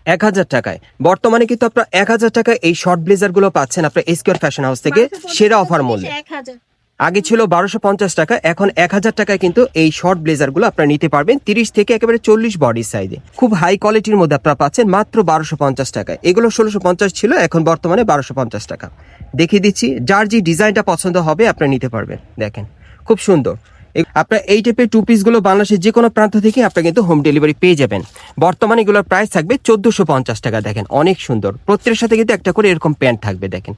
1000 টাকায় বর্তমানে কিন্তু আপনারা 1000 টাকায় এই শর্ট ব্লেজারগুলো পাচ্ছেন আপনার স্কয়ার ফ্যাশন হাউস থেকে সেরা অফার মূল্যে। 1000 আগে ছিল 1250 টাকা, এখন 1000 টাকায় কিন্তু এই শর্ট ব্লেজারগুলো আপনারা নিতে পারবেন 30 থেকে একেবারে 40 বডি সাইজে। খুব হাই কোয়ালিটির মধ্যে আপনারা পাচ্ছেন মাত্র 1250 টাকায়। এগুলো 1650 ছিল, এখন বর্তমানে 1250 টাকা। দেখিয়ে দিচ্ছি, যার যে ডিজাইনটা পছন্দ হবে আপনারা নিতে পারবেন। দেখেন খুব সুন্দর। আপনার এই টাইপের টু পিসগুলো বাংলাদেশের যে কোনো প্রান্ত থেকে আপনারা কিন্তু হোম ডেলিভারি পেয়ে যাবেন। বর্তমানে এগুলোর প্রাইস থাকবে 1450 টাকা। দেখেন অনেক সুন্দর, প্রত্যেকের সাথে কিন্তু একটা করে এরকম প্যান্ট থাকবে। দেখেন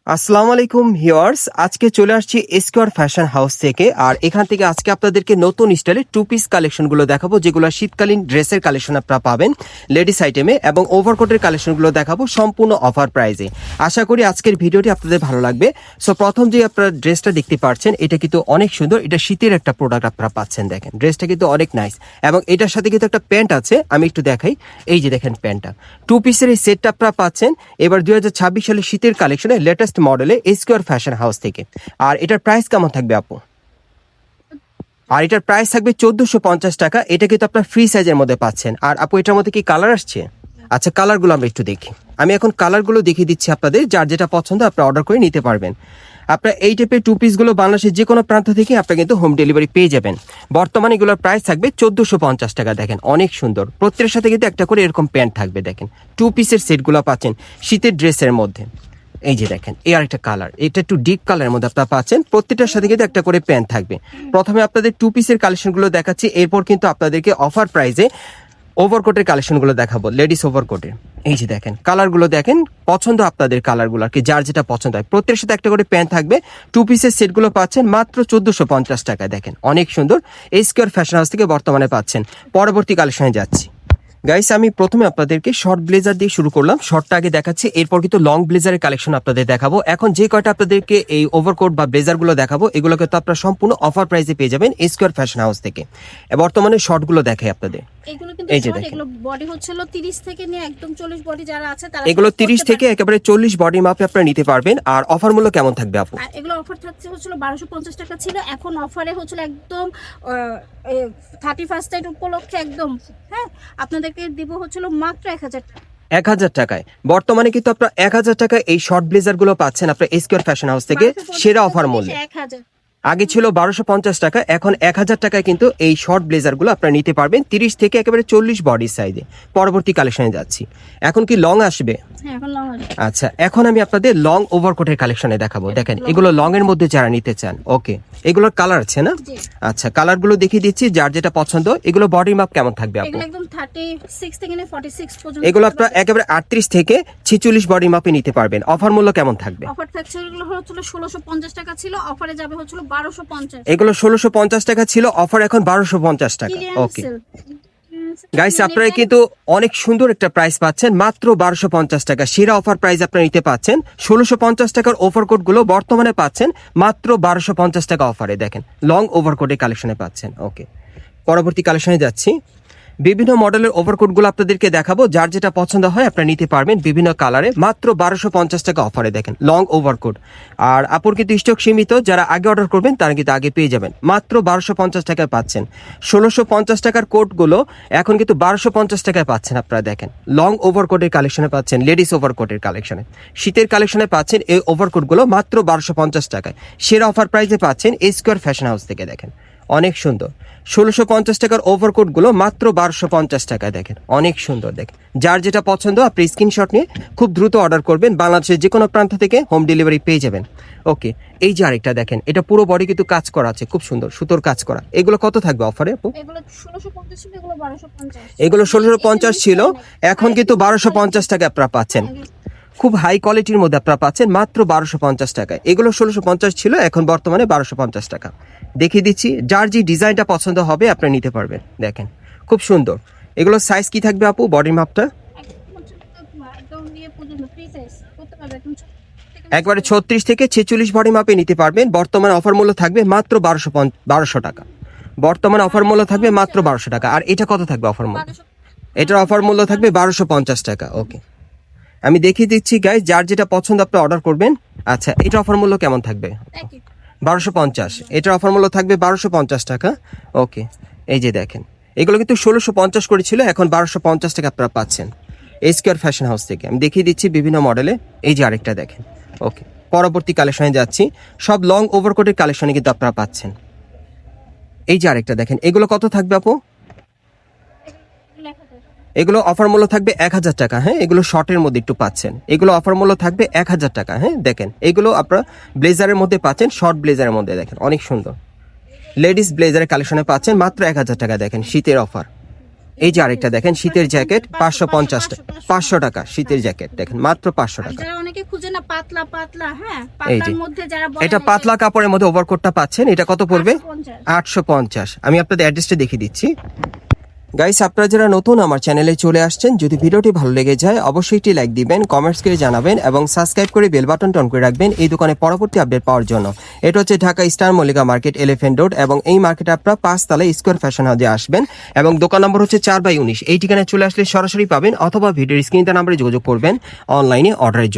আসসালামু আলাইকুম ভিউয়ার্স, আজকে চলে আসছি স্কয়ার ফ্যাশন হাউস থেকে। আর এখান থেকে আজকে আপনাদেরকে নতুন স্টাইলের টু পিস কালেকশনগুলো দেখাবো, যেগুলো শীতকালীন ড্রেসের কালেকশন আপনারা পাবেন লেডিস আইটেমে, এবং ওভারকোটের কালেকশনগুলো দেখাবো সম্পূর্ণ অফার প্রাইসে। আশা করি আজকের ভিডিওটি আপনাদের ভালো লাগবে। সো প্রথম যে আপনারা ড্রেসটা দেখতে পাচ্ছেন, এটা কিন্তু অনেক সুন্দর, এটা শীতের একটা প্রোডাক্ট আপনারা পাচ্ছেন। দেখেন ড্রেসটা কিন্তু অনেক নাইস, এবং এটার সাথে কিন্তু একটা প্যান্ট আছে, আমি একটু দেখাই। এই যে দেখেন প্যান্টটা, টু পিসের এই সেটটা আপনারা পাচ্ছেন এবার 2026 সালের শীতের কালেকশনে লেটেস্ট মডেলে স্কয়ার ফ্যাশন হাউস থেকে। আর এটার প্রাইস কেমন থাকবে আপু? আর এটার প্রাইস থাকবে 1450 টাকা। এটা কিন্তু আপনার ফ্রি সাইজের মধ্যে পাচ্ছেন। আর আপু এটার মধ্যে কি কালার আসছে? আচ্ছা, কালারগুলো আমরা একটু দেখি। আমি এখন কালারগুলো দেখিয়ে দিচ্ছি আপনাদের, যার যেটা পছন্দ আপনারা অর্ডার করে নিতে পারবেন। আপনার এই টাইপের টু পিসগুলো বাংলাদেশের যে কোনো প্রান্ত থেকে আপনারা কিন্তু হোম ডেলিভারি পেয়ে যাবেন। বর্তমানে এগুলোর প্রাইস থাকবে 1450 টাকা। দেখেন অনেক সুন্দর, প্রত্যেকের সাথে কিন্তু একটা করে এরকম প্যান্ট থাকবে। দেখেন টু পিসের সেটগুলো পাচ্ছেন শীতের ড্রেসের মধ্যে। এই যে দেখেন এই আরেকটা কালার, এটা একটু ডিপ কালারের মধ্যে আপনারা পাচ্ছেন। প্রত্যেকটার সাথে কিন্তু একটা করে প্যান্ট থাকবে। প্রথমে আপনাদের টু পিসের কালেকশনগুলো দেখাচ্ছি, এরপর কিন্তু আপনাদেরকে অফার প্রাইসে ওভারকোটের কালেকশনগুলো দেখাবো, লেডিস ওভারকোটের। এই যে দেখেন কালারগুলো দেখেন, পছন্দ আপনাদের কালারগুলো আর কি, যার যেটা পছন্দ হয়। প্রত্যেকের সাথে একটা করে প্যান্ট থাকবে। টু পিসের সেটগুলো পাচ্ছেন মাত্র 1450 টাকায়। দেখেন অনেক সুন্দর, স্কয়ার ফ্যাশন হাউস থেকে বর্তমানে পাচ্ছেন। পরবর্তী কালেকশনে যাচ্ছি। গাইস, আমি প্রথমে আপনাদেরকে শর্ট ব্লেজার দিয়ে শুরু করলাম, শর্টটা আগে দেখাচ্ছি, এরপর কিন্তু লং ব্লেজারের কালেকশন আপনাদের দেখাবো। এখন যে কয়টা আপনাদেরকে এই ওভারকোট বা ব্লেজারগুলো দেখাবো, এগুলোকে তো আপনারা সম্পূর্ণ অফার প্রাইসে পেয়ে যাবেন স্কয়ার ফ্যাশন হাউস থেকে। বর্তমানে শর্টগুলো দেখাই আপনাদের। এগুলো কিন্তু এই যে শর্ট, দেখেন এগুলো বডি হচ্ছিল 30 থেকে নিয়ে একদম 40 বডি যারা আছে তারা এগুলো 30 থেকে একেবারে 40 বডি মাপে আপনারা নিতে পারবেন। আর অফার মূল্য কেমন থাকবে আপু? আর এগুলো অফার থাকছে হচ্ছিল 1250 টাকা ছিল, এখন অফারে হচ্ছিল একদম 31st উপলক্ষে একদম, হ্যাঁ, আপনাদেরকে দিব হচ্ছিল মাত্র 1000 টাকা। 1000 টাকায় বর্তমানে কিন্তু আপনারা 1000 টাকায় এই শর্ট ব্লেজারগুলো পাচ্ছেন আপনার স্কয়ার ফ্যাশন হাউস থেকে সেরা অফার মূল্যে। 1000 আগে ছিল 1250 টাকা, এখন 1000 টাকায় কিন্তু এই শর্ট ব্লেজারগুলো আপনারা নিতে পারবেন 30 থেকে একেবারে 40 বডি সাইজে। পরবর্তী কালেকশনে যাচ্ছি। এখন কি লং আসবে? হ্যাঁ, এখন লং আছে। আচ্ছা, এখন আমি আপনাদের লং ওভারকোটের কালেকশনে দেখাবো। দেখেন এগুলো লং এর মধ্যে যারা নিতে চান, ওকে, এগুলোর কালার আছে না? জি। আচ্ছা, কালারগুলো দেখিয়ে দিচ্ছি, যার যেটা পছন্দ। এগুলো বডি মাপ কেমন থাকবে আপু? এগুলো একদম 36 থেকে নিয়ে 46 পর্যন্ত। এগুলো আপনারা একেবারে 38 থেকে 46 বডি মাপে নিতে পারবেন। অফার মূল্য কেমন থাকবে? অফার থাকছে, এগুলো হচ্ছিল 1650 টাকা ছিল, অফারে যাবে হচ্ছিল 1250। এগুলো 1650 টাকা ছিল, অফার এখন 1250 টাকা। ওকে গাইস, আপনারা কিন্তু অনেক সুন্দর একটা প্রাইস পাচ্ছেন মাত্র 1250 টাকা। সেরা অফার প্রাইস আপনারা নিতে পাচ্ছেন। 1650 টাকার ওভারকোট গুলো বর্তমানে পাচ্ছেন মাত্র 1250 টাকা অফারে। দেখেন লং ওভারকোটের কালেকশনে পাচ্ছেন। ওকে, পরবর্তী কালেকশনে যাচ্ছি। বিভিন্ন মডেলের ওভারকোটগুলো আপনাদেরকে দেখাবো, যার যেটা পছন্দ হয় আপনারা নিতে পারবেন বিভিন্ন কালারে মাত্র 1250 টাকা অফারে। দেখেন লং ওভারকোট। আর আপুর কিন্তু স্টক সীমিত, যারা আগে অর্ডার করবেন তারা কিন্তু আগে পেয়ে যাবেন। মাত্র 1250 টাকায় পাচ্ছেন। 1650 টাকার কোটগুলো এখন কিন্তু 1250 টাকায় পাচ্ছেন আপনারা। দেখেন লং ওভারকোটের কালেকশনে পাচ্ছেন, লেডিস ওভারকোটের কালেকশনে, শীতের কালেকশনে পাচ্ছেন এই ওভারকোটগুলো মাত্র 1250 টাকায়। সেরা অফার প্রাইসে পাচ্ছেন স্কয়ার ফ্যাশন হাউস থেকে। দেখেন অনেক সুন্দর, 1650 টাকার ওভারকোট গুলো মাত্র 1250 টাকায়। দেখেন অনেক সুন্দর। দেখেন যার যেটা পছন্দ আপনি স্ক্রিনশট নিয়ে খুব দ্রুত অর্ডার করবেন, বাংলাদেশের যে কোনো প্রান্ত থেকে হোম ডেলিভারি পেয়ে যাবেন। ওকে, এই যে আরেকটা দেখেন, এটা পুরো বডি কিন্তু কাজ করা আছে, খুব সুন্দর সুতোর কাজ করা। এগুলো কত থাকবে অফারে আপু? এগুলো 1650 ছিল, এগুলো 1250। এগুলো 1650 ছিল, এখন কিন্তু 1250 টাকা আপনারা পাচ্ছেন। খুব হাই কোয়ালিটির মধ্যে আপনারা পাচ্ছেন মাত্র 1250 টাকায়। এগুলো 1650 ছিল, এখন বর্তমানে 1250 টাকা। দেখিয়ে দিচ্ছি, যার যে ডিজাইনটা পছন্দ হবে আপনারা নিতে পারবেন। দেখেন খুব সুন্দর। এগুলো সাইজ কি থাকবে আপু, বডির মাপটা? একদম নিয়ে পর্যন্ত ফ্রি সাইজ করতে পারবে একদম একবারে 36 থেকে 46 বডি মাপে নিতে পারবেন। বর্তমানে অফার মূল্য থাকবে মাত্র 1200 টাকা। বর্তমানে অফার মূল্য থাকবে মাত্র 1200 টাকা। আর এটা কত থাকবে অফার মূল্য? এটার অফার মূল্য থাকবে 1250 টাকা। ওকে, আমি দেখিয়ে দিচ্ছি গাইজ, যার যেটা পছন্দ আপনি অর্ডার করবেন। আচ্ছা, এটা অফার মূল্য কেমন থাকবে? 1250। এটার অফার মূল্য থাকবে 1250 টাকা। ওকে, এই যে দেখেন এগুলো কিন্তু 1650 করেছিল, এখন 1250 টাকা আপনারা পাচ্ছেন। স্কোয়ার ফ্যাশন হাউস থেকে। আমি দেখিয়ে দিচ্ছি বিভিন্ন মডেলে। এই যে আরেকটা দেখেন। ওকে, পরবর্তী কালেকশনে যাচ্ছি। সব লং ওভারকোটের কালেকশনে কিন্তু আপনারা পাচ্ছেন। এই যে আরেকটা দেখেন, এগুলো কত থাকবে আপু? এগুলো অফার মূল্য থাকবে 1000 টাকা। হ্যাঁ, এগুলো শর্টের মধ্যে একটু পাচ্ছেন। এগুলো অফার মূল্য থাকবে 1000 টাকা। হ্যাঁ, দেখেন এগুলো আপনারা ব্লেজারের মধ্যে পাচ্ছেন, শর্ট ব্লেজারের মধ্যে দেখেন অনেক সুন্দর লেডিস ব্লেজারের কালেকশনে পাচ্ছেন মাত্র 1000 টাকা। দেখেন শীতের অফার। এই যে আরেকটা দেখেন, শীতের জ্যাকেট 550 টাকা, 500 টাকা শীতের জ্যাকেট দেখেন মাত্র 500 টাকা। যারা অনেকে খুঁজে না পাতলা পাতলা, হ্যাঁ এই যে পাতলার মধ্যে যারা এটা পাতলা কাপড়ের মধ্যে ওভারকোটটা পাচ্ছেন। এটা কত পড়বে? 850। আমি আপনাদের অ্যাড্রেসটা দেখিয়ে দিচ্ছি। গাইস, আপনারা যারা নতুন আমার চ্যানেলে চলে আসছেন, যদি ভিডিওটি ভালো লেগে যায় অবশ্যই একটি লাইক দিবেন, কমেন্টস করে জানাবেন এবং সাবস্ক্রাইব করে বেল বাটন অন করে রাখবেন এই দোকানে পরবর্তী আপডেট পাওয়ার জন্য। এটা হচ্ছে Dhaka star Mallika market, elephant road, এবং এই মার্কেটে আপনারা 5 তলায় স্কোয়ার ফ্যাশন হাউসে আসবেন এবং দোকান নম্বর হচ্ছে 4/19। এই ঠিকানায় চলে আসলে সরাসরি পাবেন, অথবা ভিডিওর স্ক্রিনে নাম্বারে যোগাযোগ করবেন অনলাইনে অর্ডারের জন্য।